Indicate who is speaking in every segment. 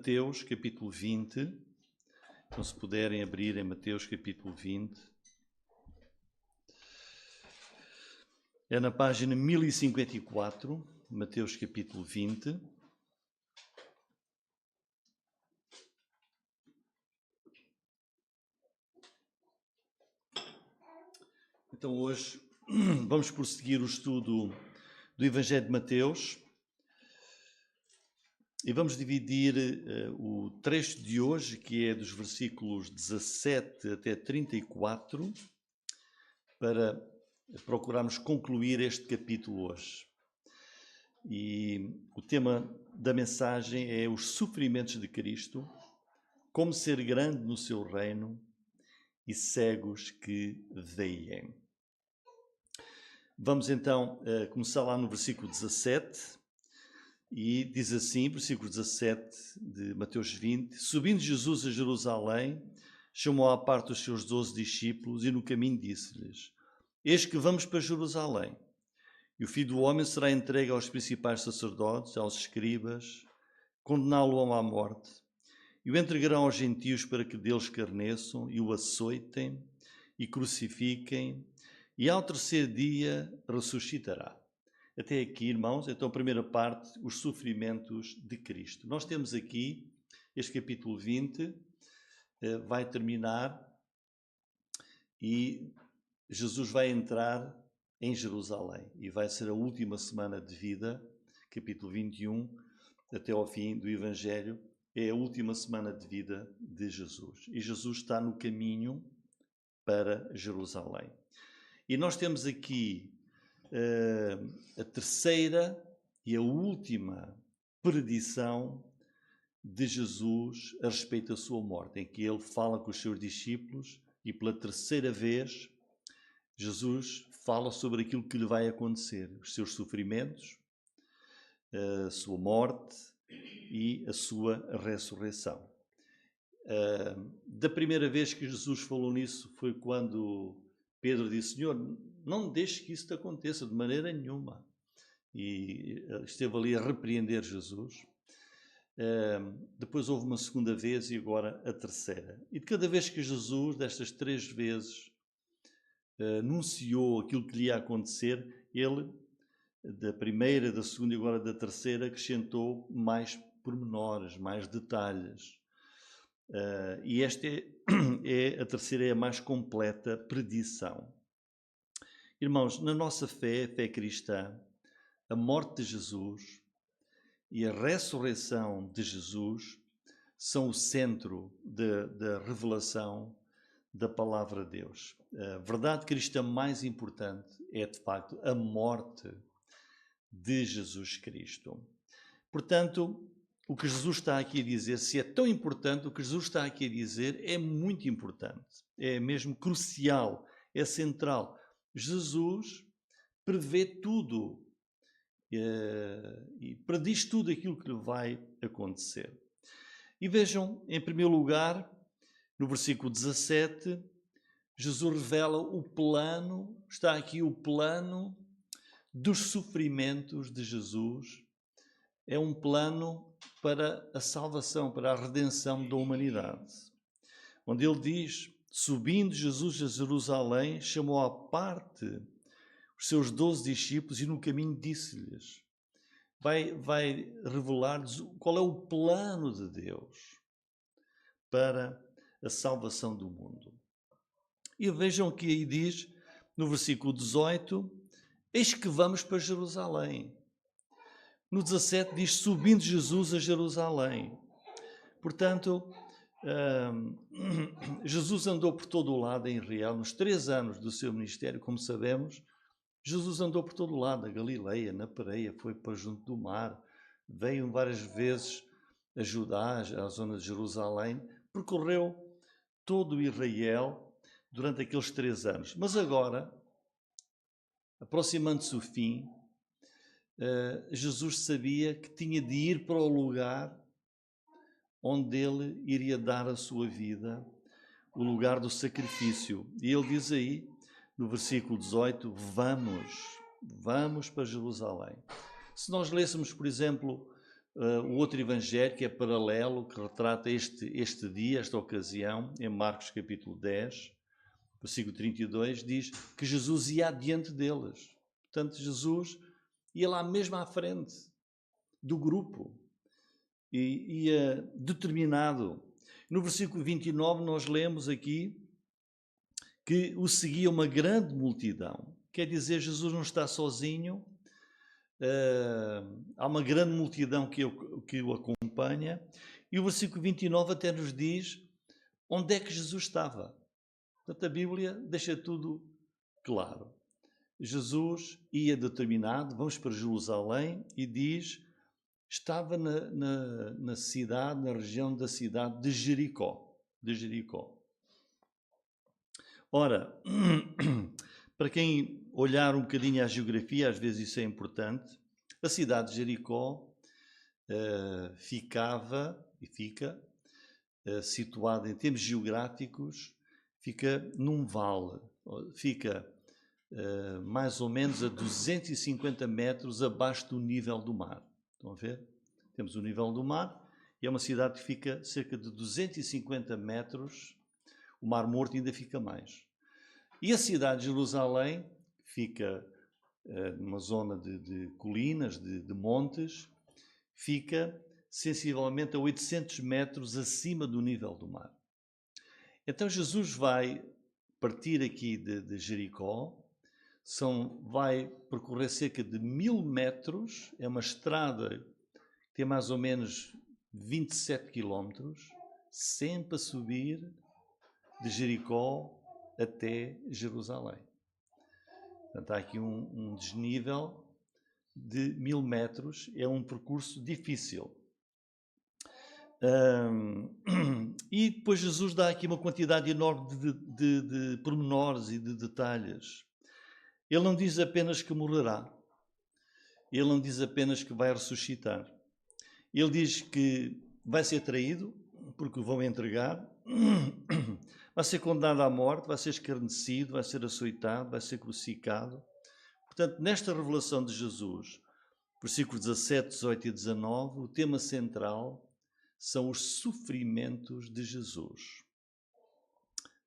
Speaker 1: Mateus capítulo 20, então se puderem abrir em Mateus capítulo 20, é na página 1054, Mateus capítulo 20. Então hoje vamos prosseguir o estudo do Evangelho de Mateus e vamos dividir o trecho de hoje, que é dos versículos 17 até 34, para procurarmos concluir este capítulo hoje. E o tema da mensagem é os sofrimentos de Cristo, como ser grande no seu reino e cegos que veem. Vamos então começar lá no versículo 17, e diz assim, versículo 17 de Mateus 20: Subindo Jesus a Jerusalém, chamou à parte os seus 12 discípulos e no caminho disse-lhes: Eis que vamos para Jerusalém, e o Filho do Homem será entregue aos principais sacerdotes, aos escribas, condená-lo à morte, e o entregarão aos gentios para que deles escarneçam e o açoitem e crucifiquem, e ao terceiro dia ressuscitará. Até aqui, irmãos, então a primeira parte, os sofrimentos de Cristo. Nós temos aqui, este capítulo 20, vai terminar e Jesus vai entrar em Jerusalém e vai ser a última semana de vida, capítulo 21, até ao fim do Evangelho, é a última semana de vida de Jesus. E Jesus está no caminho para Jerusalém. E nós temos aqui a terceira e a última predição de Jesus a respeito da sua morte, em que ele fala com os seus discípulos e pela terceira vez Jesus fala sobre aquilo que lhe vai acontecer, os seus sofrimentos, a sua morte e a sua ressurreição. Da primeira vez que Jesus falou nisso foi quando Pedro disse: Senhor, não deixe que isso te aconteça de maneira nenhuma. E esteve ali a repreender Jesus. Depois houve uma segunda vez e agora a terceira. E de cada vez que Jesus, destas 3 vezes, anunciou aquilo que lhe ia acontecer, ele, da primeira, da segunda e agora da terceira, acrescentou mais pormenores, mais detalhes. E esta a terceira, é a mais completa predição. Irmãos, na nossa fé, a fé cristã, a morte de Jesus e a ressurreição de Jesus são o centro da revelação da palavra de Deus. A verdade cristã mais importante é, de facto, a morte de Jesus Cristo. Portanto, o que Jesus está aqui a dizer, se é tão importante, o que Jesus está aqui a dizer é muito importante, é mesmo crucial, é central. Jesus prevê tudo e prediz tudo aquilo que lhe vai acontecer. E vejam, em primeiro lugar, no versículo 17, Jesus revela o plano, está aqui o plano dos sofrimentos de Jesus. É um plano para a salvação, para a redenção da humanidade. Onde ele diz: subindo Jesus a Jerusalém, chamou à parte os seus 12 discípulos e no caminho disse-lhes. Vai revelar-lhes qual é o plano de Deus para a salvação do mundo. E vejam que aí diz, no versículo 18, eis que vamos para Jerusalém. No 17 diz, subindo Jesus a Jerusalém. Portanto, Jesus andou por todo o lado em Israel, nos 3 anos do seu ministério, como sabemos. Jesus andou por todo o lado, na Galileia, na Pereia, foi para junto do mar, veio várias vezes a Judá, à zona de Jerusalém, percorreu todo o Israel durante aqueles 3 anos. Mas agora, aproximando-se o fim, Jesus sabia que tinha de ir para o lugar onde ele iria dar a sua vida, o lugar do sacrifício. E ele diz aí, no versículo 18, vamos para Jerusalém. Se nós lêssemos, por exemplo, o outro evangelho que é paralelo, que retrata este dia, esta ocasião, em Marcos capítulo 10, versículo 32, diz que Jesus ia adiante deles. Portanto, Jesus ia lá mesmo à frente do grupo e ia determinado. No versículo 29 nós lemos aqui que o seguia uma grande multidão. Quer dizer, Jesus não está sozinho, há uma grande multidão que o acompanha. E o versículo 29 até nos diz onde é que Jesus estava. Portanto, a Bíblia deixa tudo claro. Jesus ia determinado, vamos para Jerusalém, e diz, estava na cidade, na região da cidade de Jericó. Ora, para quem olhar um bocadinho à geografia, às vezes isso é importante, a cidade de Jericó ficava e fica situada em termos geográficos, fica num vale, fica mais ou menos a 250 metros abaixo do nível do mar. Estão a ver? Temos o nível do mar e é uma cidade que fica cerca de 250 metros, o Mar Morto ainda fica mais. E a cidade de Jerusalém fica numa zona de colinas, de montes, fica sensivelmente a 800 metros acima do nível do mar. Então Jesus vai partir aqui de Jericó, vai percorrer cerca de 1000 metros, é uma estrada que tem mais ou menos 27 quilómetros, sempre a subir de Jericó até Jerusalém. Portanto, há aqui um desnível de 1000 metros, é um percurso difícil. E depois Jesus dá aqui uma quantidade enorme de pormenores e de detalhes. Ele não diz apenas que morrerá. Ele não diz apenas que vai ressuscitar. Ele diz que vai ser traído, porque o vão entregar, vai ser condenado à morte, vai ser escarnecido, vai ser açoitado, vai ser crucificado. Portanto, nesta revelação de Jesus, versículos 17, 18 e 19, o tema central são os sofrimentos de Jesus.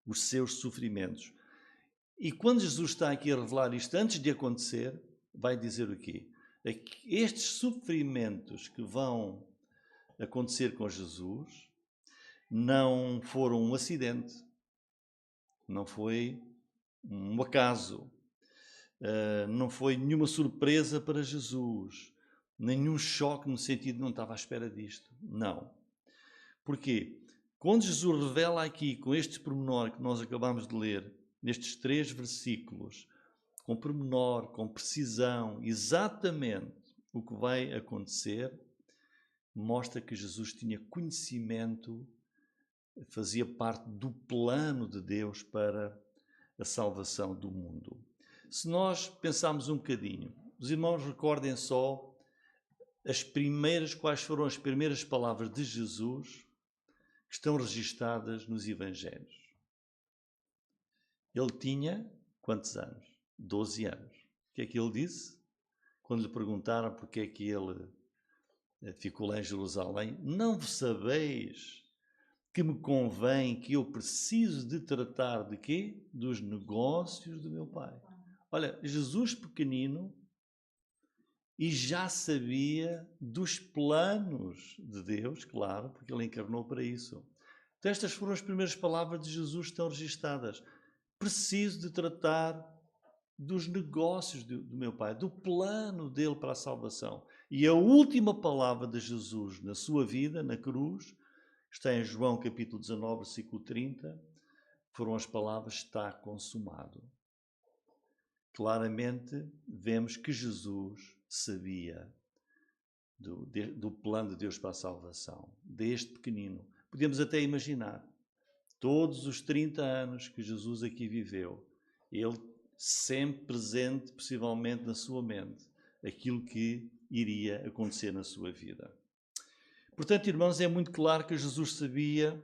Speaker 1: Os seus sofrimentos. E quando Jesus está aqui a revelar isto, antes de acontecer, vai dizer o quê? É que estes sofrimentos que vão acontecer com Jesus não foram um acidente, não foi um acaso, não foi nenhuma surpresa para Jesus, nenhum choque no sentido de não estava à espera disto. Não. Porquê? Quando Jesus revela aqui, com este pormenor que nós acabamos de ler, nestes 3 versículos, com pormenor, com precisão, exatamente o que vai acontecer, mostra que Jesus tinha conhecimento, fazia parte do plano de Deus para a salvação do mundo. Se nós pensarmos um bocadinho, os irmãos recordem só quais foram as primeiras palavras de Jesus que estão registadas nos Evangelhos. Ele tinha quantos anos? 12 anos. O que é que ele disse? Quando lhe perguntaram porque é que ele ficou lá em Jerusalém, não sabeis que me convém, que eu preciso de tratar de quê? Dos negócios do meu Pai. Olha, Jesus pequenino e já sabia dos planos de Deus, claro, porque ele encarnou para isso. Então estas foram as primeiras palavras de Jesus que estão registadas. Preciso de tratar dos negócios do meu Pai, do plano dele para a salvação. E a última palavra de Jesus na sua vida, na cruz, está em João capítulo 19, versículo 30, foram as palavras está consumado. Claramente vemos que Jesus sabia do plano de Deus para a salvação, desde pequenino. Podemos até imaginar, todos os 30 anos que Jesus aqui viveu, ele sempre presente, possivelmente na sua mente, aquilo que iria acontecer na sua vida. Portanto, irmãos, é muito claro que Jesus sabia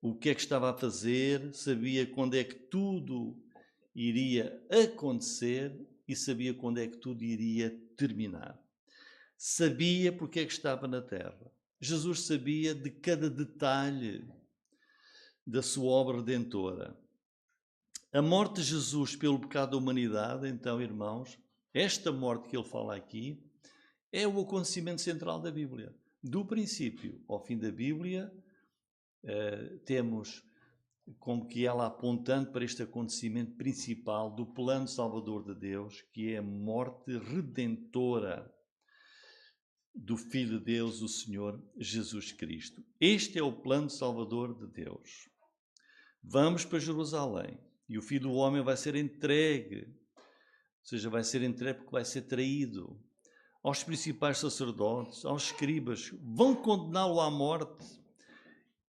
Speaker 1: o que é que estava a fazer, sabia quando é que tudo iria acontecer e sabia quando é que tudo iria terminar. sabia porque é que estava na terra. Jesus sabia de cada detalhe da sua obra redentora. A morte de Jesus pelo pecado da humanidade, então, irmãos, esta morte que ele fala aqui, é o acontecimento central da Bíblia. Do princípio ao fim da Bíblia, temos como que ela apontando para este acontecimento principal do plano salvador de Deus, que é a morte redentora do Filho de Deus, o Senhor Jesus Cristo. Este é o plano salvador de Deus. Vamos para Jerusalém e o Filho do Homem vai ser entregue, ou seja, vai ser entregue porque vai ser traído aos principais sacerdotes, aos escribas, vão condená-lo à morte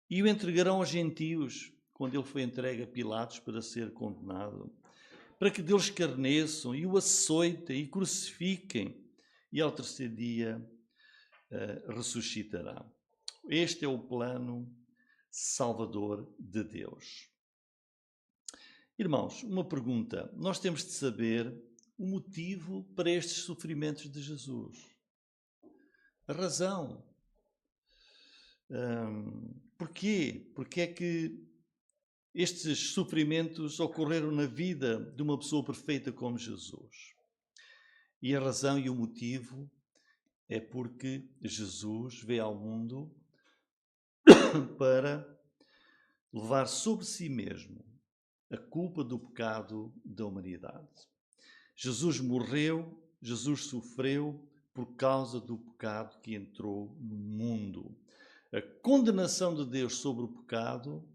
Speaker 1: e o entregarão aos gentios, quando ele foi entregue a Pilatos para ser condenado, para que deles escarneçam e o açoitem e crucifiquem, e ao terceiro dia ressuscitará. Este é o plano salvador de Deus. Irmãos, uma pergunta. Nós temos de saber o motivo para estes sofrimentos de Jesus. A razão. Porquê? Porque é que estes sofrimentos ocorreram na vida de uma pessoa perfeita como Jesus? E a razão e o motivo é porque Jesus veio ao mundo para levar sobre si mesmo a culpa do pecado da humanidade. Jesus morreu, Jesus sofreu por causa do pecado que entrou no mundo. A condenação de Deus sobre o pecado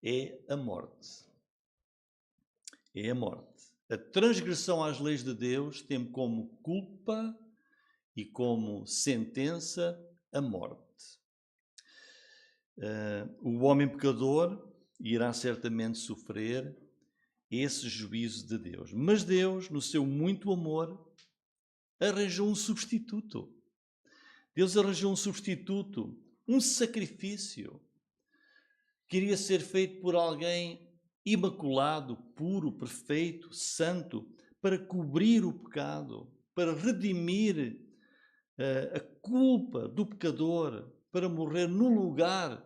Speaker 1: é a morte. É a morte. A transgressão às leis de Deus tem como culpa e como sentença a morte. O homem pecador irá certamente sofrer esse juízo de Deus. Mas Deus, no seu muito amor, arranjou um substituto. Deus arranjou um substituto, um sacrifício que iria ser feito por alguém imaculado, puro, perfeito, santo, para cobrir o pecado, para redimir a culpa do pecador, para morrer no lugar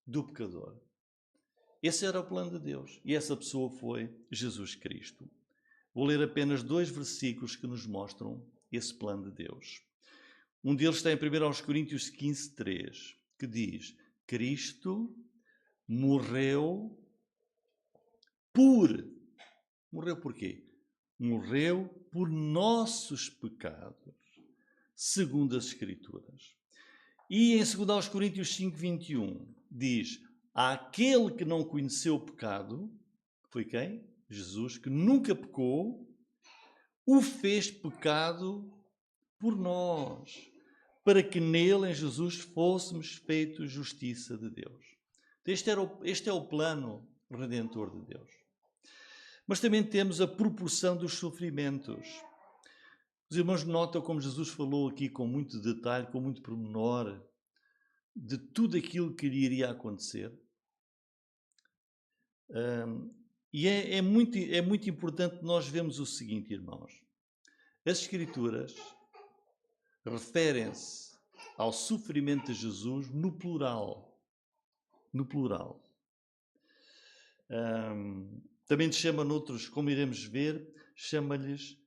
Speaker 1: do pecador. Esse era o plano de Deus e essa pessoa foi Jesus Cristo. Vou ler apenas 2 versículos que nos mostram esse plano de Deus. Um deles está em 1 Coríntios 15:3, que diz: Cristo morreu por quê? Morreu por nossos pecados, segundo as Escrituras. E em 2 Coríntios 5:21 diz: aquele que não conheceu o pecado, foi quem? Jesus, que nunca pecou, o fez pecado por nós, para que nele, em Jesus, fôssemos feitos justiça de Deus. Este é o plano redentor de Deus. Mas também temos a proporção dos sofrimentos. Os irmãos notam como Jesus falou aqui com muito detalhe, com muito pormenor, de tudo aquilo que lhe iria acontecer. E é muito importante nós vermos o seguinte, irmãos. As Escrituras referem-se ao sofrimento de Jesus no plural. No plural. Também chama noutros, como iremos ver, chama-lhes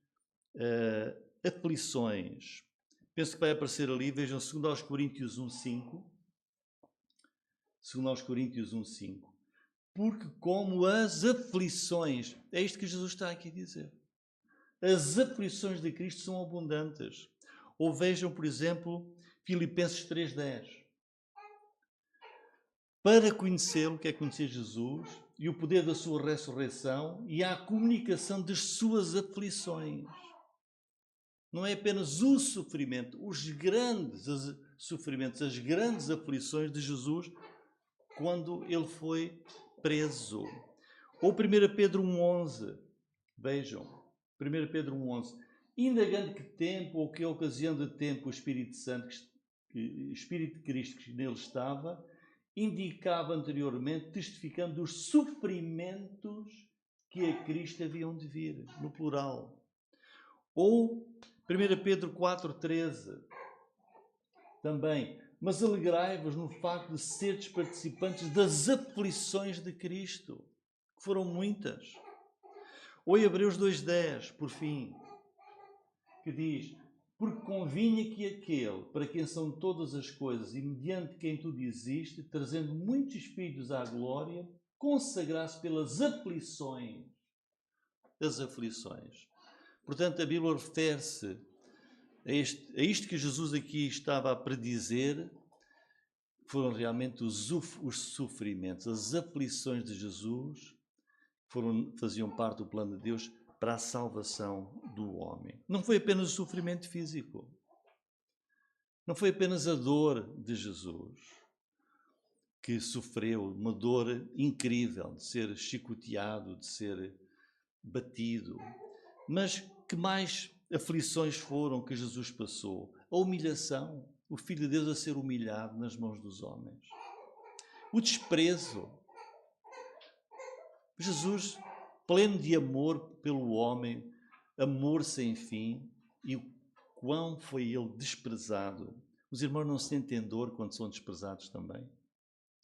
Speaker 1: aflições. Penso que vai aparecer ali, vejam, 2 Coríntios 1:5. 2 Coríntios 1:5. Porque como as aflições, é isto que Jesus está aqui a dizer. As aflições de Cristo são abundantes. Ou vejam, por exemplo, Filipenses 3:10. Para conhecê-lo, que é conhecer Jesus, e o poder da sua ressurreição e a comunicação das suas aflições. Não é apenas o sofrimento, os grandes sofrimentos, as grandes aflições de Jesus quando ele foi preso. Ou 1 Pedro 1:11. Vejam, 1 Pedro 1:11. Indagando que tempo ou que ocasião de tempo o Espírito Santo, o Espírito de Cristo que nele estava, indicava anteriormente, testificando dos sofrimentos que a Cristo haviam de vir, no plural. Ou 1 Pedro 4,13 também. Mas alegrai-vos no facto de seres participantes das aflições de Cristo, que foram muitas. Ou em Hebreus 2,10, por fim, que diz: porque convinha que aquele, para quem são todas as coisas e mediante quem tudo existe, trazendo muitos filhos à glória, consagrasse pelas aflições. Das aflições. Portanto, a Bíblia refere-se a isto que Jesus aqui estava a predizer, foram realmente os sofrimentos, as aflições de Jesus, faziam parte do plano de Deus para a salvação do homem. Não foi apenas o sofrimento físico, não foi apenas a dor de Jesus, que sofreu uma dor incrível de ser chicoteado, de ser batido, mas que mais aflições foram que Jesus passou? A humilhação, o Filho de Deus a ser humilhado nas mãos dos homens. O desprezo. Jesus, pleno de amor pelo homem, amor sem fim, e o quão foi ele desprezado. Os irmãos não sentem dor quando são desprezados também?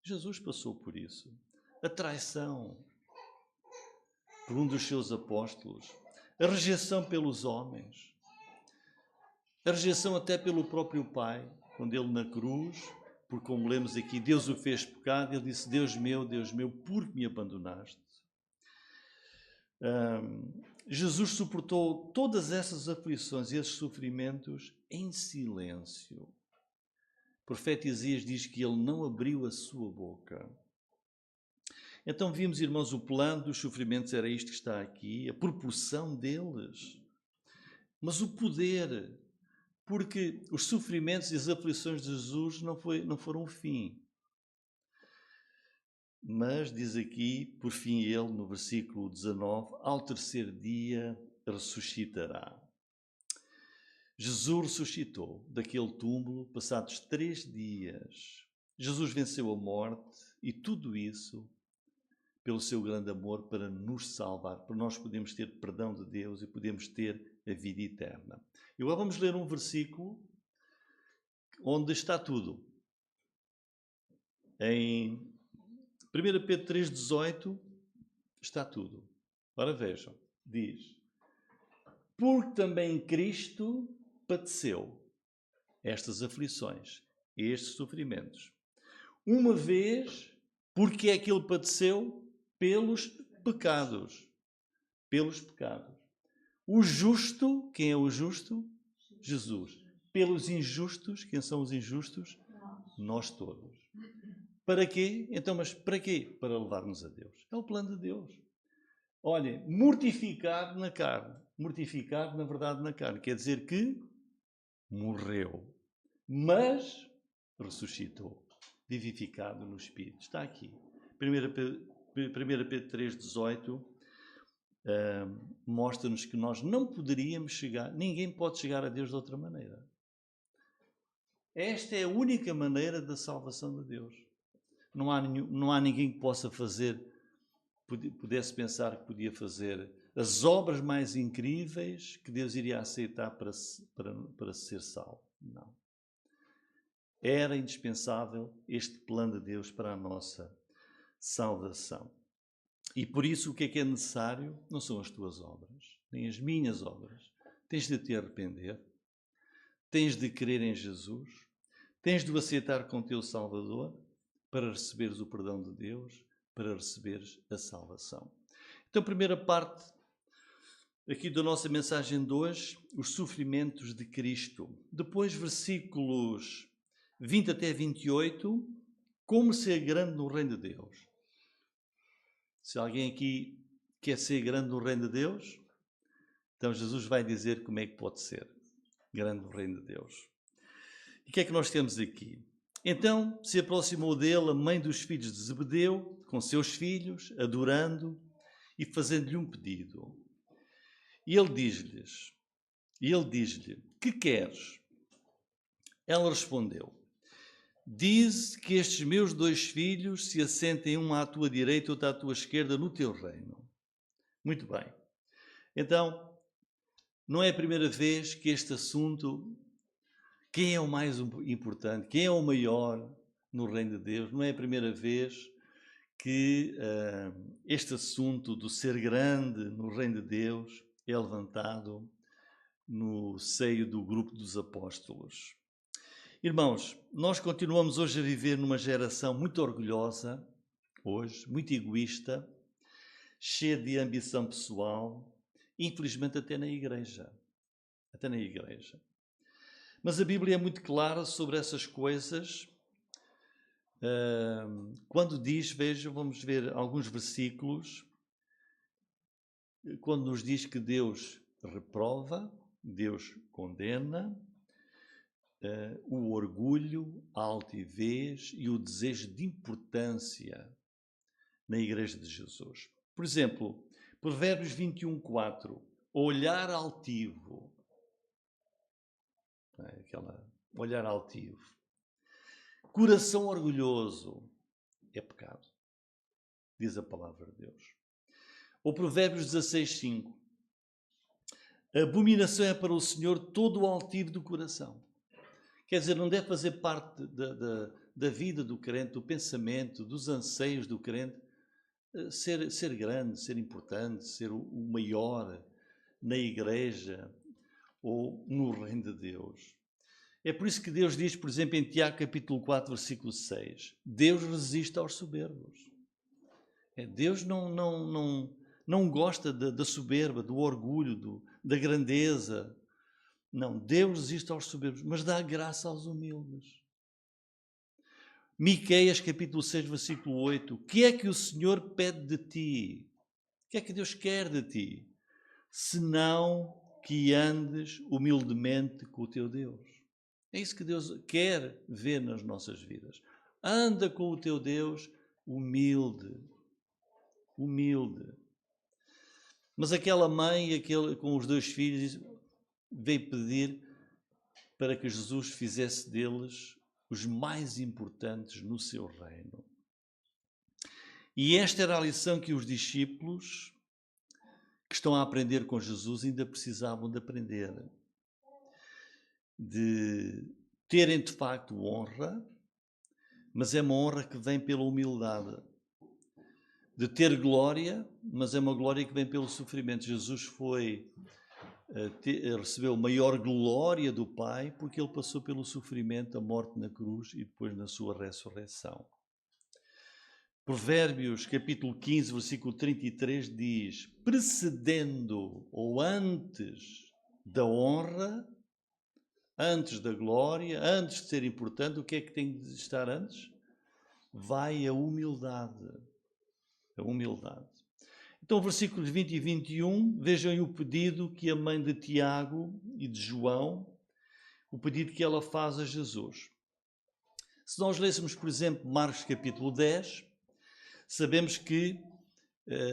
Speaker 1: Jesus passou por isso. A traição por um dos seus apóstolos, a rejeição pelos homens, a rejeição até pelo próprio Pai, quando ele na cruz, porque como lemos aqui, Deus o fez pecado, ele disse: Deus meu, por que me abandonaste? Jesus suportou todas essas aflições e esses sofrimentos em silêncio. O profeta Isaías diz que ele não abriu a sua boca. Então vimos, irmãos, o plano dos sofrimentos era isto que está aqui, a proporção deles. Mas o poder, porque os sofrimentos e as aflições de Jesus não foram o fim. Mas diz aqui, por fim ele, no versículo 19, ao terceiro dia ressuscitará. Jesus ressuscitou daquele túmulo, passados 3 dias. Jesus venceu a morte e tudo isso pelo seu grande amor para nos salvar, para nós podermos ter perdão de Deus e podemos ter a vida eterna. E agora vamos ler um versículo onde está tudo. Em 1 Pedro 3,18 está tudo. Ora vejam, diz: porque também Cristo padeceu estas aflições, estes sofrimentos. Uma vez, porque é que ele padeceu? Pelos pecados. Pelos pecados. O justo, quem é o justo? Jesus. Pelos injustos, quem são os injustos? Nós todos. Para quê? Então, mas para quê? Para levar-nos a Deus. É o plano de Deus. Olhem, mortificado na carne. Mortificado, na verdade, na carne. Quer dizer que morreu, mas ressuscitou. Vivificado no Espírito. Está aqui. 1 Pedro 3,18 mostra-nos que nós não poderíamos chegar, ninguém pode chegar a Deus de outra maneira. Esta é a única maneira da salvação de Deus. Não há ninguém que possa fazer, pudesse pensar que podia fazer as obras mais incríveis que Deus iria aceitar para ser salvo. Não. Era indispensável este plano de Deus para a nossa salvação. E por isso o que é necessário? Não são as tuas obras, nem as minhas obras. Tens de te arrepender, tens de crer em Jesus, tens de o aceitar como teu Salvador para receberes o perdão de Deus, para receberes a salvação. Então, primeira parte aqui da nossa mensagem de hoje, os sofrimentos de Cristo. Depois, versículos 20 até 28, como ser grande no reino de Deus. Se alguém aqui quer ser grande no reino de Deus, então Jesus vai dizer como é que pode ser grande no reino de Deus. E o que é que nós temos aqui? Então se aproximou dele a mãe dos filhos de Zebedeu, com seus filhos, adorando e fazendo-lhe um pedido. E ele diz-lhe, que queres? Ela respondeu, dize que estes meus 2 filhos se assentem um à tua direita e outro à tua esquerda no teu reino. Muito bem. Então, Não é a primeira vez que este assunto, quem é o mais importante, quem é o maior no reino de Deus, não é a primeira vez que este assunto do ser grande no reino de Deus é levantado no seio do grupo dos apóstolos. Irmãos, nós continuamos hoje a viver numa geração muito orgulhosa, hoje, muito egoísta, cheia de ambição pessoal, infelizmente até na igreja. Até na igreja. Mas a Bíblia é muito clara sobre essas coisas. Quando diz, vejam, vamos ver alguns versículos, quando nos diz que Deus reprova, Deus condena, o orgulho, a altivez e o desejo de importância na Igreja de Jesus. Por exemplo, Provérbios 21:4, olhar altivo. Olhar altivo. Coração orgulhoso é pecado, diz a palavra de Deus. Ou Provérbios 16:5, abominação é para o Senhor todo o altivo do coração. Quer dizer, não deve fazer parte da vida do crente, do pensamento, dos anseios do crente, ser grande, ser importante, ser o maior na igreja ou no reino de Deus. É por isso que Deus diz, por exemplo, em Tiago capítulo 4, versículo 6, Deus resiste aos soberbos. Deus não gosta da soberba, do orgulho, da grandeza. Não, Deus resiste aos soberbos, mas dá graça aos humildes. Miqueias capítulo 6, versículo 8, o que é que o Senhor pede de ti? O que é que Deus quer de ti? Senão que andes humildemente com o teu Deus. É isso que Deus quer ver nas nossas vidas. Anda com o teu Deus humilde. Humilde. Mas aquela mãe, com os 2 filhos, veio pedir para que Jesus fizesse deles os mais importantes no seu reino. E esta era a lição que os discípulos que estão a aprender com Jesus ainda precisavam de aprender. De terem de facto honra, mas é uma honra que vem pela humildade. De ter glória, mas é uma glória que vem pelo sofrimento. Jesus recebeu maior glória do Pai porque ele passou pelo sofrimento, a morte na cruz e depois na sua ressurreição. Provérbios capítulo 15, versículo 33 diz, precedendo ou antes da honra, antes da glória, antes de ser importante, o que é que tem de estar antes? Vai a humildade. A humildade. Então, versículos 20 e 21, vejam o pedido que a mãe de Tiago e de João, o pedido que ela faz a Jesus. Se nós lêssemos, por exemplo, Marcos capítulo 10, sabemos que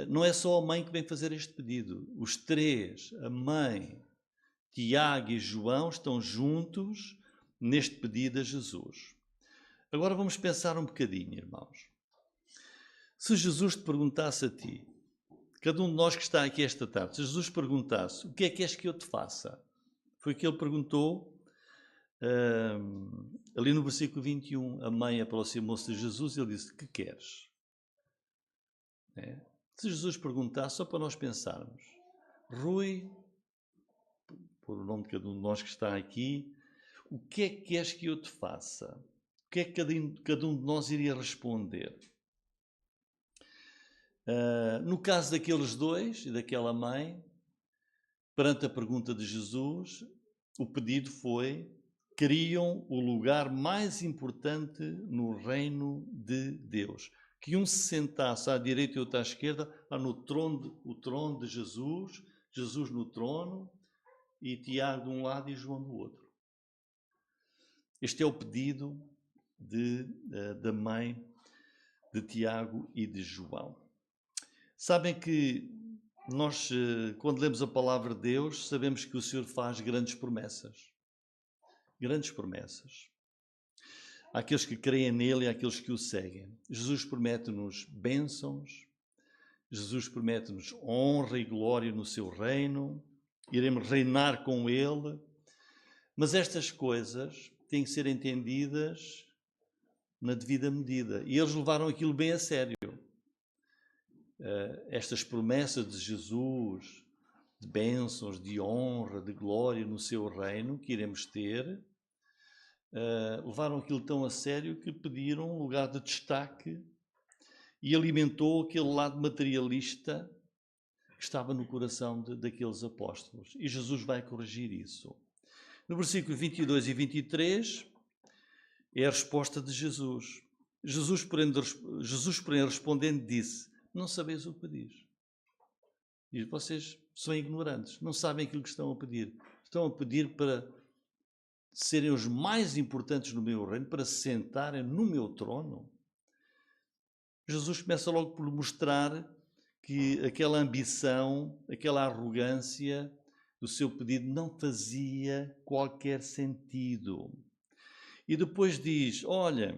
Speaker 1: não é só a mãe que vem fazer este pedido. Os 3, a mãe, Tiago e João, estão juntos neste pedido a Jesus. Agora vamos pensar um bocadinho, irmãos. Se Jesus te perguntasse a ti, cada um de nós que está aqui esta tarde, se Jesus perguntasse, o que é que queres que eu te faça? Foi o que ele perguntou ali no versículo 21. A mãe aproximou-se de Jesus e ele disse, que queres? Se Jesus perguntasse, só para nós pensarmos, Rui, por o nome de cada um de nós que está aqui, o que é que queres que eu te faça? O que é que cada um de nós iria responder? No caso daqueles 2 e daquela mãe, perante a pergunta de Jesus, o pedido foi, queriam o lugar mais importante no reino de Deus. Que um se sentasse à direita e outro à esquerda, no trono de Jesus, Jesus no trono, e Tiago de um lado e João do outro. Este é o pedido da mãe de Tiago e de João. Sabem que nós, quando lemos a palavra de Deus, sabemos que o Senhor faz grandes promessas. Grandes promessas. Há aqueles que creem nele e há aqueles que o seguem. Jesus promete-nos bênçãos, Jesus promete-nos honra e glória no seu reino, iremos reinar com ele. Mas estas coisas têm que ser entendidas na devida medida. E eles levaram aquilo bem a sério. Estas promessas de Jesus, de bênçãos, de honra, de glória no seu reino, que iremos ter, levaram aquilo tão a sério que pediram um lugar de destaque e alimentou aquele lado materialista que estava no coração daqueles apóstolos. E Jesus vai corrigir isso. No versículo 22 e 23 é a resposta de Jesus. Jesus, porém, respondendo, disse: não sabeis o que pedis. Diz: vocês são ignorantes, não sabem aquilo que estão a pedir. Estão a pedir para serem os mais importantes no meu reino, para se sentarem no meu trono. Jesus começa logo por mostrar que aquela ambição, aquela arrogância do seu pedido não fazia qualquer sentido. E depois diz: olha,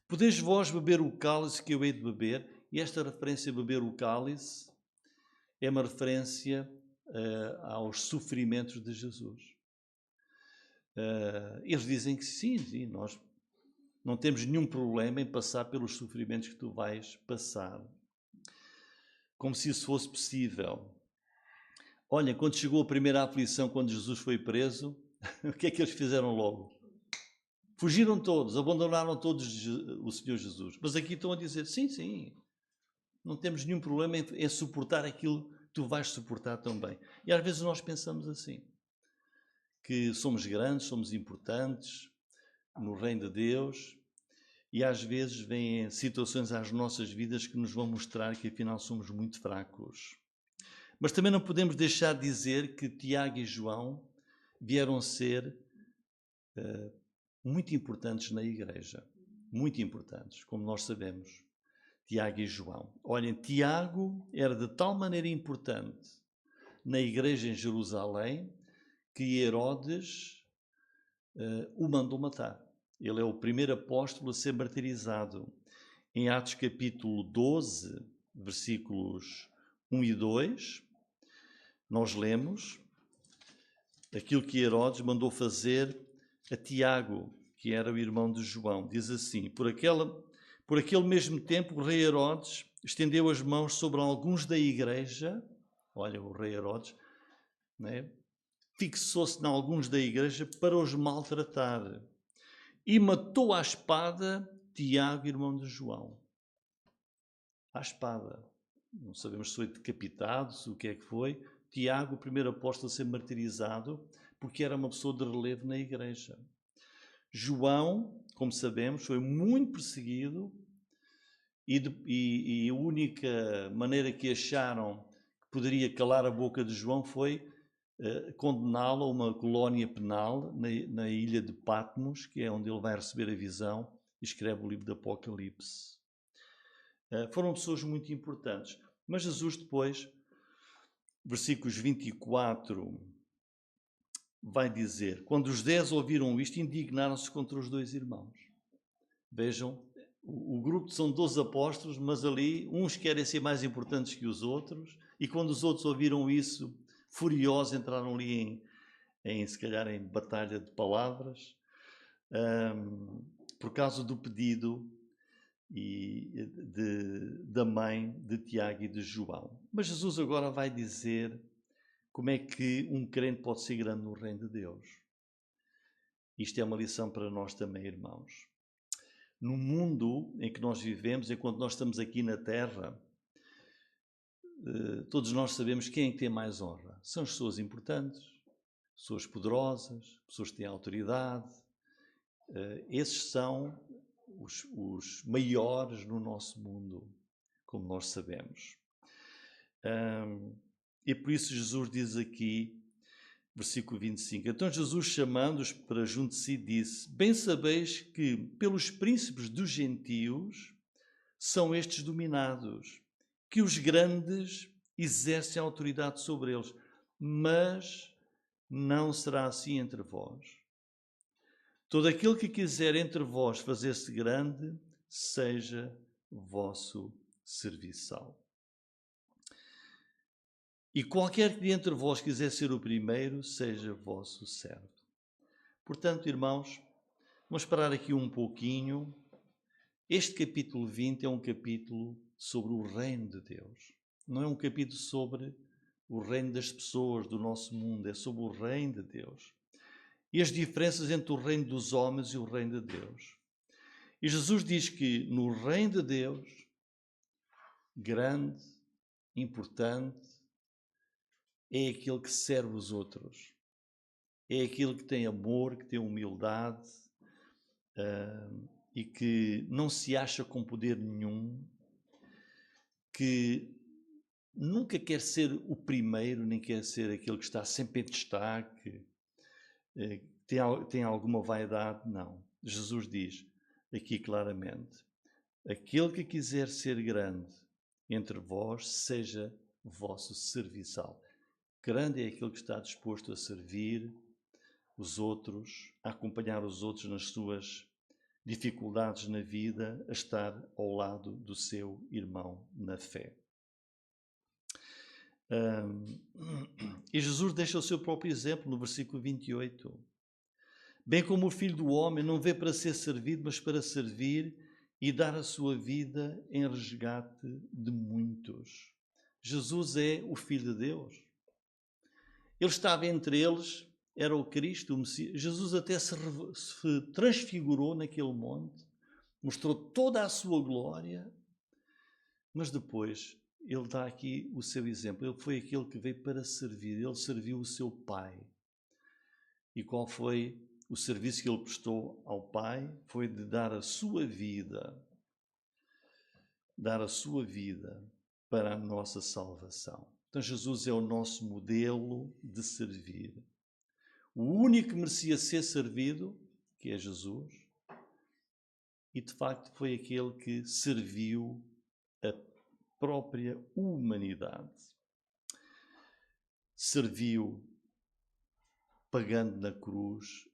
Speaker 1: podeis vós beber o cálice que eu hei de beber? E esta referência a beber o cálice é uma referência aos sofrimentos de Jesus. Eles dizem que sim, nós não temos nenhum problema em passar pelos sofrimentos que tu vais passar. Como se isso fosse possível. Olha, quando chegou a primeira aflição, quando Jesus foi preso, o que é que eles fizeram logo? Fugiram todos, abandonaram todos o Senhor Jesus. Mas aqui estão a dizer: sim, não temos nenhum problema em suportar aquilo que tu vais suportar também. E às vezes nós pensamos assim, que somos grandes, somos importantes no reino de Deus, e às vezes vêm situações às nossas vidas que nos vão mostrar que afinal somos muito fracos. Mas também não podemos deixar de dizer que Tiago e João vieram ser muito importantes na igreja. Muito importantes, como nós sabemos. Tiago e João. Olhem, Tiago era de tal maneira importante na igreja em Jerusalém que Herodes o mandou matar. Ele é o primeiro apóstolo a ser martirizado. Em Atos capítulo 12, versículos 1 e 2, nós lemos aquilo que Herodes mandou fazer a Tiago, que era o irmão de João. Diz assim: por aquele mesmo tempo, o rei Herodes estendeu as mãos sobre alguns da igreja. Olha, o rei Herodes, né? Fixou-se em alguns da igreja para os maltratar e matou à espada Tiago, irmão de João. À espada. Não sabemos se foi decapitado, se o que é que foi. Tiago, o primeiro apóstolo a ser martirizado, porque era uma pessoa de relevo na igreja. João, como sabemos, foi muito perseguido e a única maneira que acharam que poderia calar a boca de João foi condená-lo a uma colónia penal na ilha de Patmos, que é onde ele vai receber a visão e escreve o livro do Apocalipse. Foram pessoas muito importantes. Mas Jesus depois, versículos 24, vai dizer: quando os 10 ouviram isto, indignaram-se contra os 2 irmãos. Vejam, o grupo são 12 apóstolos, mas ali uns querem ser mais importantes que os outros, e quando os outros ouviram isso, furiosos, entraram ali se calhar em batalha de palavras, por causa do pedido da mãe de Tiago e de João. Mas Jesus agora vai dizer como é que um crente pode ser grande no reino de Deus. Isto é uma lição para nós também, irmãos. No mundo em que nós vivemos, enquanto nós estamos aqui na Terra, todos nós sabemos quem é que tem mais honra. São as pessoas importantes, pessoas poderosas, pessoas que têm autoridade. Esses são os maiores no nosso mundo, como nós sabemos. E por isso Jesus diz aqui, versículo 25, então Jesus, chamando-os para junto de si, disse: bem sabeis que pelos príncipes dos gentios são estes dominados, que os grandes exercem autoridade sobre eles, mas não será assim entre vós. Todo aquele que quiser entre vós fazer-se grande, seja vosso serviçal. E qualquer que entre vós quiser ser o primeiro, seja vosso servo. Portanto, irmãos, vamos parar aqui um pouquinho. Este capítulo 20 é um capítulo sobre o reino de Deus. Não é um capítulo sobre o reino das pessoas, do nosso mundo. É sobre o reino de Deus. E as diferenças entre o reino dos homens e o reino de Deus. E Jesus diz que no reino de Deus, grande, importante, é aquele que serve os outros. É aquele que tem amor, que tem humildade e que não se acha com poder nenhum, que nunca quer ser o primeiro, nem quer ser aquele que está sempre em destaque, tem alguma vaidade. Não. Jesus diz aqui claramente, aquele que quiser ser grande entre vós, seja vosso serviçal. Grande é aquele que está disposto a servir os outros, a acompanhar os outros nas suas dificuldades na vida, a estar ao lado do seu irmão na fé. E Jesus deixa o seu próprio exemplo no versículo 28. Bem como o Filho do Homem não veio para ser servido, mas para servir e dar a sua vida em resgate de muitos. Jesus é o Filho de Deus. Ele estava entre eles, era o Cristo, o Messias. Jesus até se transfigurou naquele monte, mostrou toda a sua glória, mas depois ele dá aqui o seu exemplo. Ele foi aquele que veio para servir, ele serviu o seu Pai. E qual foi o serviço que ele prestou ao Pai? Foi de dar a sua vida para a nossa salvação. Então Jesus é o nosso modelo de servir. O único que merecia ser servido, que é Jesus, e de facto foi aquele que serviu a própria humanidade. Serviu pagando na cruz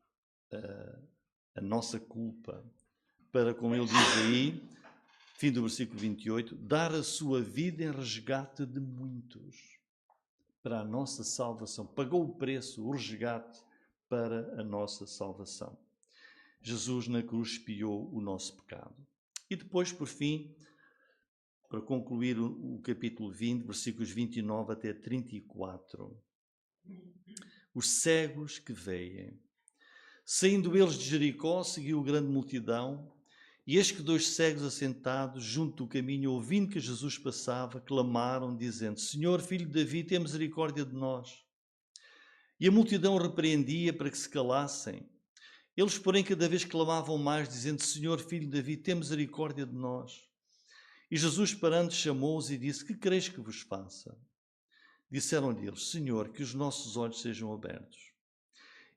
Speaker 1: a nossa culpa, para, como ele diz aí, fim do versículo 28, dar a sua vida em resgate de muitos, para a nossa salvação. Pagou o preço, o resgate para a nossa salvação. Jesus na cruz expiou o nosso pecado. E depois, por fim, para concluir o capítulo 20, versículos 29 até 34. Os cegos que veem. Saindo eles de Jericó, seguiu grande multidão, e eis que 2 cegos assentados junto do caminho, ouvindo que Jesus passava, clamaram, dizendo: Senhor, filho de Davi, tem misericórdia de nós. E a multidão repreendia para que se calassem. Eles, porém, cada vez clamavam mais, dizendo: Senhor, filho de Davi, tem misericórdia de nós. E Jesus, parando, chamou-os e disse: Que quereis que vos faça? Disseram-lhe eles: Senhor, que os nossos olhos sejam abertos.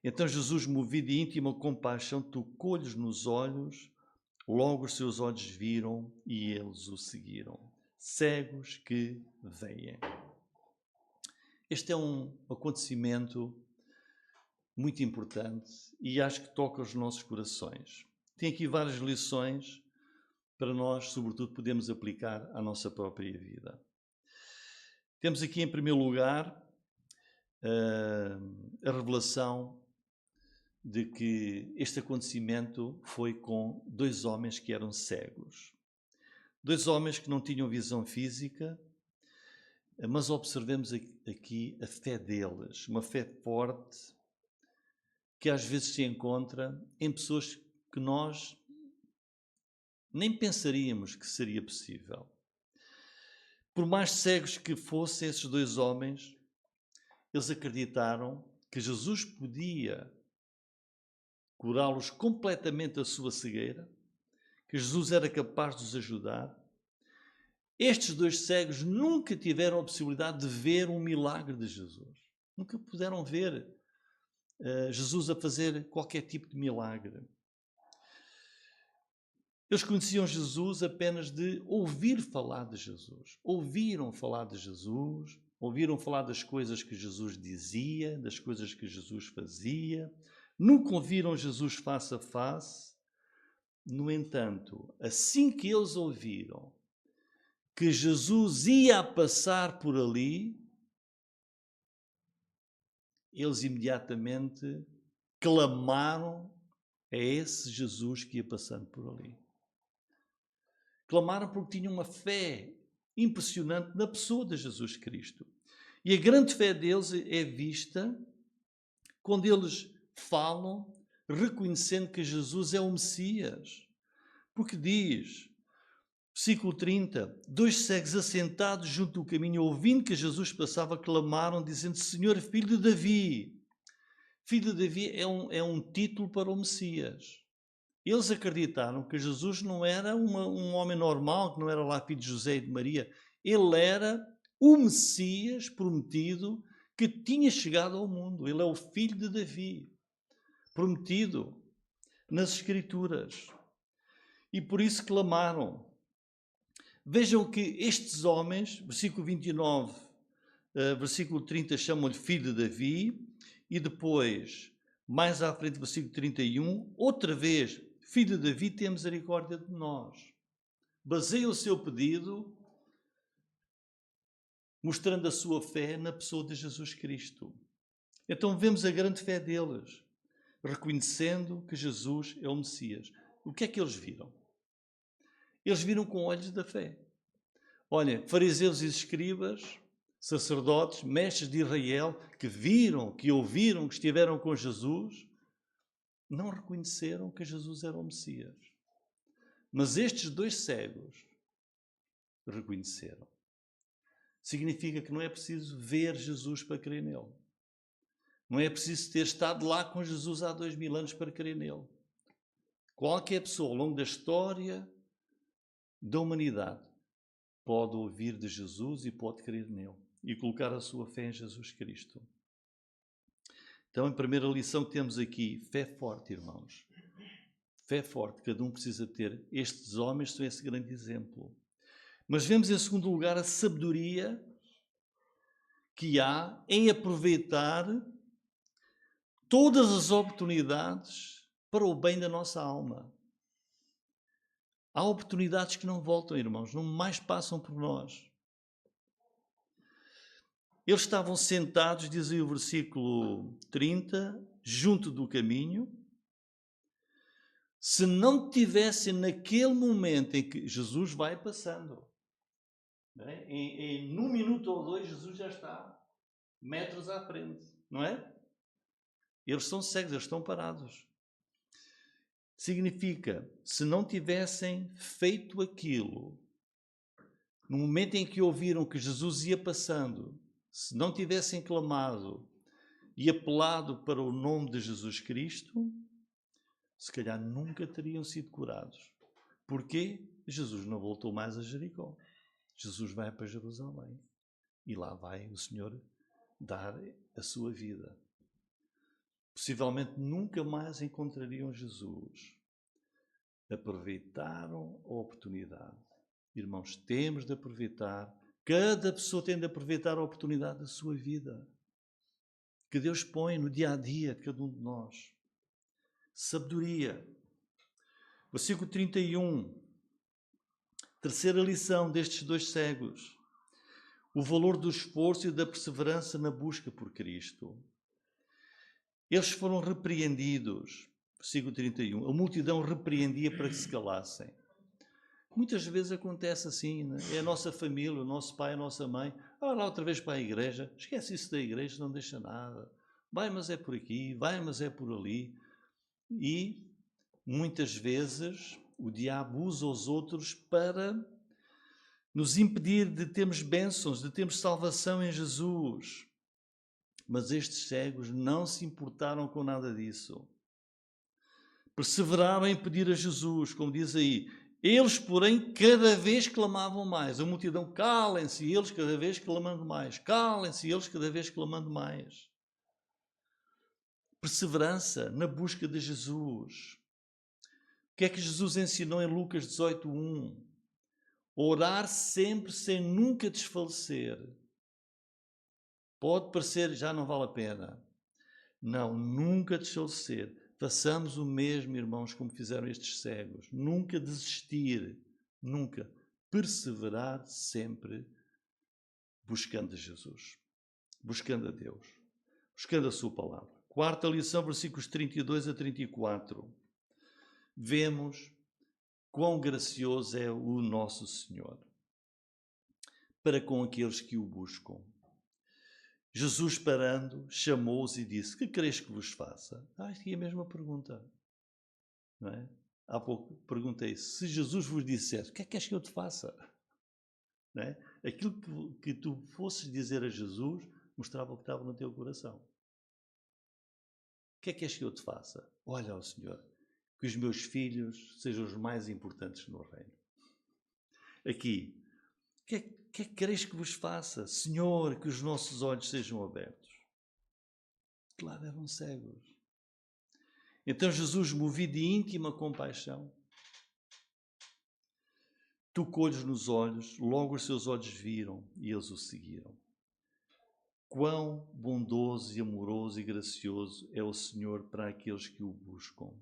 Speaker 1: Então Jesus, movido de íntima compaixão, tocou-lhes nos olhos, logo os seus olhos viram e eles o seguiram. Cegos que veem. Este é um acontecimento muito importante e acho que toca os nossos corações. Tem aqui várias lições para nós, sobretudo, podermos aplicar à nossa própria vida. Temos aqui, em primeiro lugar, a revelação de que este acontecimento foi com 2 homens que eram cegos. 2 homens que não tinham visão física, mas observemos aqui a fé deles, uma fé forte que às vezes se encontra em pessoas que nós nem pensaríamos que seria possível. Por mais cegos que fossem esses 2 homens, eles acreditaram que Jesus podia curá-los completamente da sua cegueira, que Jesus era capaz de os ajudar. Estes 2 cegos nunca tiveram a possibilidade de ver um milagre de Jesus. Nunca puderam ver Jesus a fazer qualquer tipo de milagre. Eles conheciam Jesus apenas de ouvir falar de Jesus. Ouviram falar de Jesus, ouviram falar das coisas que Jesus dizia, das coisas que Jesus fazia. Nunca ouviram Jesus face a face. No entanto, assim que eles ouviram que Jesus ia passar por ali, eles imediatamente clamaram a esse Jesus que ia passando por ali. Clamaram porque tinham uma fé impressionante na pessoa de Jesus Cristo. E a grande fé deles é vista quando eles falam reconhecendo que Jesus é o Messias. Porque diz, versículo 30, 2 cegos assentados junto do caminho, ouvindo que Jesus passava, clamaram, dizendo: Senhor, filho de Davi. Filho de Davi é um título para o Messias. Eles acreditaram que Jesus não era um homem normal, que não era lá filho de José e de Maria. Ele era o Messias prometido que tinha chegado ao mundo. Ele é o filho de Davi, prometido nas Escrituras. E por isso clamaram. Vejam que estes homens, versículo 29, versículo 30, chamam-lhe filho de Davi, e depois, mais à frente, versículo 31, outra vez, filho de Davi, tem misericórdia de nós. Baseia o seu pedido mostrando a sua fé na pessoa de Jesus Cristo. Então vemos a grande fé deles, reconhecendo que Jesus é o Messias. O que é que eles viram? Eles viram com olhos da fé. Olha, fariseus e escribas, sacerdotes, mestres de Israel, que viram, que ouviram, que estiveram com Jesus, não reconheceram que Jesus era o Messias. Mas estes 2 cegos reconheceram. Significa que não é preciso ver Jesus para crer nele. Não é preciso ter estado lá com Jesus há 2000 anos para crer nele. Qualquer pessoa, ao longo da história da humanidade, pode ouvir de Jesus e pode crer nele e colocar a sua fé em Jesus Cristo. Então, a primeira lição que temos aqui, fé forte, irmãos. Fé forte, cada um precisa ter. Estes homens são esse grande exemplo. Mas vemos em segundo lugar a sabedoria que há em aproveitar todas as oportunidades para o bem da nossa alma. Há oportunidades que não voltam, irmãos, não mais passam por nós. Eles estavam sentados, diz aí o versículo 30, junto do caminho. Se não tivessem naquele momento em que Jesus vai passando, né? Num minuto ou 2, Jesus já está metros à frente, não é? Eles são cegos, eles estão parados. Significa, se não tivessem feito aquilo, no momento em que ouviram que Jesus ia passando, se não tivessem clamado e apelado para o nome de Jesus Cristo, se calhar nunca teriam sido curados. Porquê? Jesus não voltou mais a Jericó. Jesus vai para Jerusalém. E lá vai o Senhor dar a sua vida. Possivelmente nunca mais encontrariam Jesus. Aproveitaram a oportunidade. Irmãos, temos de aproveitar. Cada pessoa tem de aproveitar a oportunidade da sua vida. Que Deus põe no dia a dia de cada um de nós. Sabedoria. Versículo 31. Terceira lição destes 2 cegos. O valor do esforço e da perseverança na busca por Cristo. Eles foram repreendidos. Versículo 31. A multidão repreendia para que se calassem. Muitas vezes acontece assim, né? É a nossa família, o nosso pai, a nossa mãe. Vai lá outra vez para a igreja. Esquece isso da igreja, não deixa nada. Vai, mas é por aqui. Vai, mas é por ali. E muitas vezes o diabo usa os outros para nos impedir de termos bênçãos, de termos salvação em Jesus. Mas estes cegos não se importaram com nada disso. Perseveraram em pedir a Jesus, como diz aí. Eles, porém, cada vez clamavam mais. A multidão, calem-se, e eles cada vez clamando mais. Calem-se, e eles cada vez clamando mais. Perseverança na busca de Jesus. O que é que Jesus ensinou em Lucas 18:1? Orar sempre sem nunca desfalecer. Pode parecer, já não vale a pena. Não, nunca desfalecer. Façamos o mesmo, irmãos, como fizeram estes cegos. Nunca desistir, nunca. Perseverar sempre buscando a Jesus, buscando a Deus. buscando a sua palavra. Quarta lição, versículos 32 a 34. Vemos quão gracioso é o nosso Senhor para com aqueles que o buscam. Jesus, parando, chamou-os e disse: que quereis que vos faça? Aqui é a mesma pergunta. Não é? Há pouco perguntei: se Jesus vos disser, o que é que queres que eu te faça? Não é? Aquilo que tu fosses dizer a Jesus mostrava o que estava no teu coração. O que é que queres que eu te faça? Olha ao Senhor, que os meus filhos sejam os mais importantes no reino. Aqui, o que é que quereis que vos faça? Senhor, que os nossos olhos sejam abertos. Claro, eram cegos. Então Jesus, movido de íntima compaixão, tocou-lhes nos olhos, logo os seus olhos viram e eles o seguiram. Quão bondoso e amoroso e gracioso é o Senhor para aqueles que o buscam.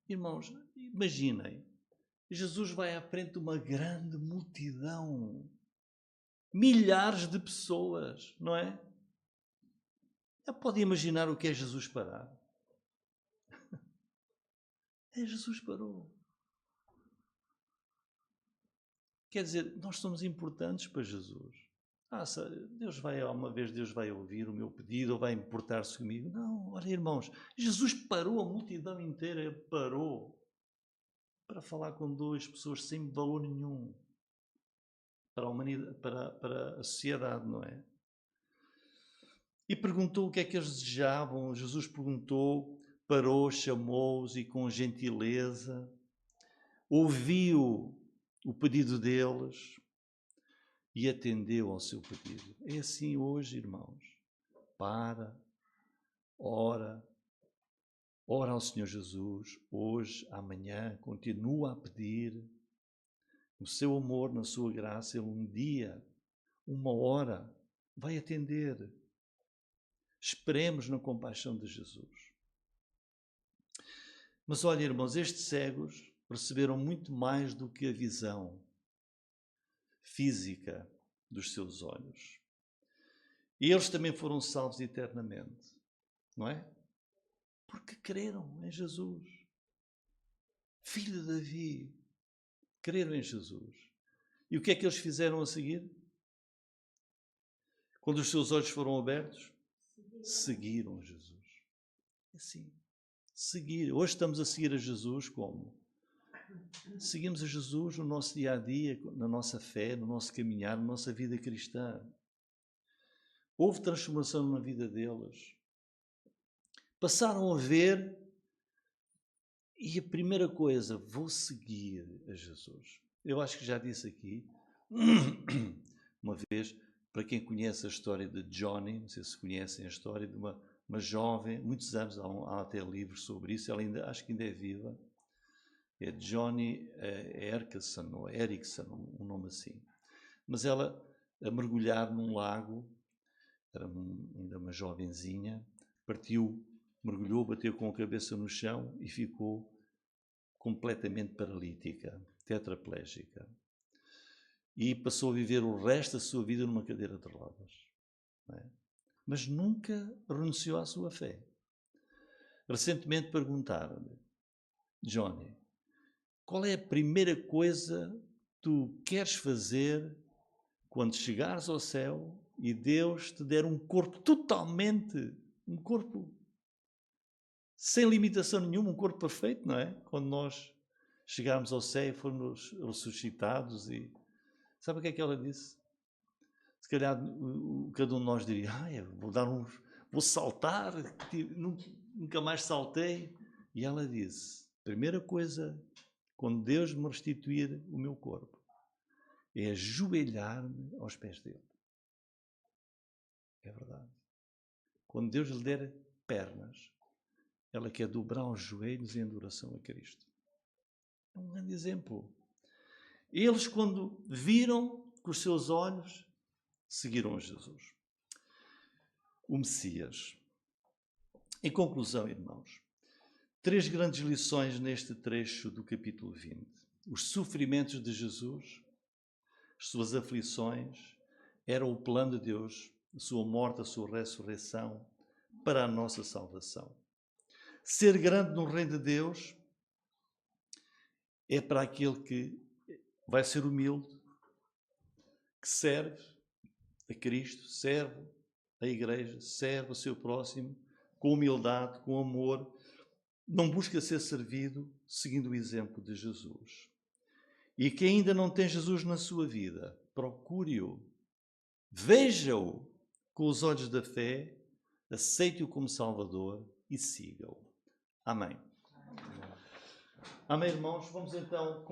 Speaker 1: Irmãos, imaginem, Jesus vai à frente de uma grande multidão, milhares de pessoas, não é? Já pode imaginar o que é Jesus parar? Jesus parou. Quer dizer, nós somos importantes para Jesus. Deus vai ouvir o meu pedido ou vai importar-se comigo. Não, olha, irmãos, Jesus parou, a multidão inteira parou para falar com duas pessoas sem valor nenhum para a humanidade, para a sociedade, não é? E perguntou o que é que eles desejavam. Jesus perguntou, parou, chamou-os e com gentileza ouviu o pedido deles e atendeu ao seu pedido. É assim hoje, irmãos. Ora ao Senhor Jesus, hoje, amanhã, continua a pedir o seu amor, na sua graça. Ele um dia, uma hora, vai atender. Esperemos na compaixão de Jesus. Mas olha, irmãos, estes cegos receberam muito mais do que a visão física dos seus olhos. E eles também foram salvos eternamente, não é? Porque creram em Jesus. Filho de Davi, creram em Jesus. E o que é que eles fizeram a seguir? Quando os seus olhos foram abertos, seguiram Jesus. Assim, seguir. Hoje estamos a seguir a Jesus como? Seguimos a Jesus no nosso dia-a-dia, na nossa fé, no nosso caminhar, na nossa vida cristã. Houve transformação na vida deles. Passaram a ver e a primeira coisa, vou seguir a Jesus. Eu acho que já disse aqui, uma vez, para quem conhece a história de Johnny, não sei se conhecem a história de uma jovem, muitos anos, há até livros sobre isso, ela ainda, acho que ainda é viva, é Johnny Erickson, ou Erickson, um nome assim. Mas ela, a mergulhar num lago, era ainda uma jovenzinha, partiu, mergulhou, bateu com a cabeça no chão e ficou completamente paralítica, tetraplégica. E passou a viver o resto da sua vida numa cadeira de rodas. Não é? Mas nunca renunciou à sua fé. Recentemente perguntaram-lhe, Johnny, qual é a primeira coisa que tu queres fazer quando chegares ao céu e Deus te der um corpo totalmente, um corpo sem limitação nenhuma, um corpo perfeito, não é? Quando nós chegarmos ao céu e formos ressuscitados e... Sabe o que é que ela disse? Se calhar cada um de nós diria, vou saltar, nunca mais saltei. E ela disse, primeira coisa, quando Deus me restituir o meu corpo, é ajoelhar-me aos pés dele. É verdade. Quando Deus lhe der pernas, ela quer dobrar os joelhos em adoração a Cristo. É um grande exemplo. Eles, quando viram com os seus olhos, seguiram a Jesus. O Messias. Em conclusão, irmãos, 3 grandes lições neste trecho do capítulo 20. Os sofrimentos de Jesus, as suas aflições, eram o plano de Deus, a sua morte, a sua ressurreição, para a nossa salvação. Ser grande no reino de Deus é para aquele que vai ser humilde, que serve a Cristo, serve a Igreja, serve o seu próximo, com humildade, com amor, não busca ser servido, seguindo o exemplo de Jesus. E que ainda não tem Jesus na sua vida, procure-o, veja-o com os olhos da fé, aceite-o como Salvador e siga-o. Amém. Amém, irmãos. Vamos então